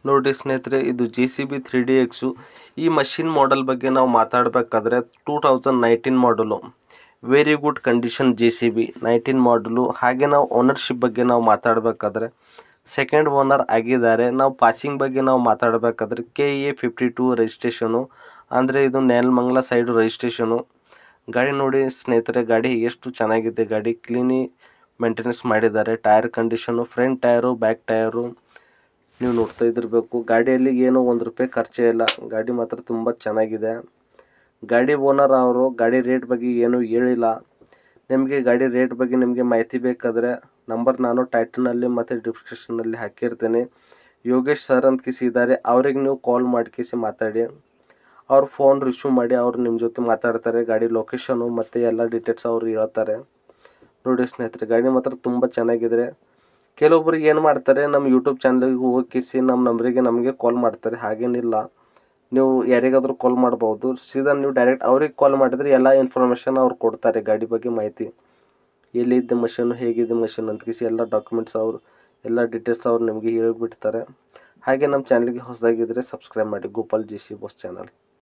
ನೋಡಿ ಸ್ನೇಹಿತರೆ, ಇದು JCB 3DX. ಈ ಮಷಿನ್ ಮಾಡೆಲ್ ಬಗ್ಗೆ ನಾವು ಮಾತಾಡಬೇಕಾದ್ರೆ 2019 ಮಾಡಲು. ವೆರಿ ಗುಡ್ ಕಂಡೀಷನ್ JCB 19 ಮಾಡಲು. ಹಾಗೆ ನಾವು ಓನರ್ಶಿಪ್ ಬಗ್ಗೆ ನಾವು ಮಾತಾಡಬೇಕಾದ್ರೆ ಸೆಕೆಂಡ್ ಓನರ್ ಆಗಿದ್ದಾರೆ. ನಾವು ಪಾಸಿಂಗ್ ಬಗ್ಗೆ ನಾವು ಮಾತಾಡಬೇಕಾದ್ರೆ KA 52 ರಿಜಿಸ್ಟ್ರೇಷನು, ಅಂದರೆ ಇದು ನೆಲಮಂಗಲ ಸೈಡ್ ರಿಜಿಸ್ಟ್ರೇಷನು. ಗಾಡಿ ನೋಡಿ ಸ್ನೇಹಿತರೆ, ಗಾಡಿ ಎಷ್ಟು ಚೆನ್ನಾಗಿದೆ. ಗಾಡಿ ಕ್ಲೀನಿ ಮೇಂಟೆನೆನ್ಸ್ ಮಾಡಿದ್ದಾರೆ. Tyre condition, front tyre, back tyre ನೀವು ನೋಡ್ತಾ ಇದ್ದಿರಬೇಕು. ಗಾಡಿಯಲ್ಲಿ ಏನೋ ₹1 ಖರ್ಚೇ ಇಲ್ಲ. ಗಾಡಿ ಮಾತ್ರ ತುಂಬ ಚೆನ್ನಾಗಿದೆ. ಗಾಡಿ ಓನರ್ ಅವರು ಗಾಡಿ ರೇಟ್ ಬಗ್ಗೆ ಏನೂ ಹೇಳಿಲ್ಲ. ನಿಮಗೆ ಗಾಡಿ ರೇಟ್ ಬಗ್ಗೆ ನಿಮಗೆ ಮಾಹಿತಿ ಬೇಕಾದರೆ ನಂಬರ್ ನಾನು ಟೈಟಲ್ನಲ್ಲಿ ಮತ್ತು ಡಿಸ್ಕ್ರಿಪ್ಷನ್ನಲ್ಲಿ ಹಾಕಿರ್ತೇನೆ. ಯೋಗೇಶ್ ಸರ್ ಅಂತ ಇದ್ದಾರೆ. ಅವ್ರಿಗೆ ನೀವು ಕಾಲ್ ಮಾಡಿ ಮಾತಾಡಿ. ಅವ್ರ ಫೋನ್ ರಿಸೀವ್ ಮಾಡಿ ಅವರು ನಿಮ್ಮ ಜೊತೆ ಮಾತಾಡ್ತಾರೆ. ಗಾಡಿ ಲೊಕೇಶನು ಮತ್ತು ಎಲ್ಲ ಡೀಟೇಲ್ಸ್ ಅವರು ಹೇಳ್ತಾರೆ. ನೋಡಿ ಸ್ನೇಹಿತರೆ, ಗಾಡಿ ಮಾತ್ರ ತುಂಬ ಚೆನ್ನಾಗಿದೆ. ಕೆಲವೊಬ್ರು ಏನು ಮಾಡ್ತಾರೆ, ನಮ್ಮ ಯೂಟ್ಯೂಬ್ ಚಾನಲ್ಗೆ ಹೋಗಿಸಿ ನಮ್ಮ ನಂಬರಿಗೆ ನಮಗೆ ಕಾಲ್ ಮಾಡ್ತಾರೆ. ಹಾಗೇನಿಲ್ಲ, ನೀವು ಯಾರಿಗಾದರೂ ಕಾಲ್ ಮಾಡ್ಬೋದು. ಸೀದಾ ನೀವು ಡೈರೆಕ್ಟ್ ಅವ್ರಿಗೆ ಕಾಲ್ ಮಾಡಿದರೆ ಎಲ್ಲ ಇನ್ಫಾರ್ಮೇಷನ್ ಅವ್ರು ಕೊಡ್ತಾರೆ. ಗಾಡಿ ಬಗ್ಗೆ ಮಾಹಿತಿ, ಎಲ್ಲಿದ್ದ ಮಷೀನು, ಹೇಗಿದೆ ಮಷೀನ್ ಅಂತ ಎಲ್ಲ ಡಾಕ್ಯುಮೆಂಟ್ಸ್ ಅವರು ಎಲ್ಲ ಡೀಟೇಲ್ಸ್ ಅವ್ರು ನಿಮಗೆ ಹೇಳಿಬಿಡ್ತಾರೆ. ಹಾಗೆ ನಮ್ಮ ಚಾನಲ್ಗೆ ಹೊಸದಾಗಿದ್ದರೆ ಸಬ್ಸ್ಕ್ರೈಬ್ ಮಾಡಿ, ಗೋಪಾಲ್ JC ಬಾಸ್ ಚಾನಲ್.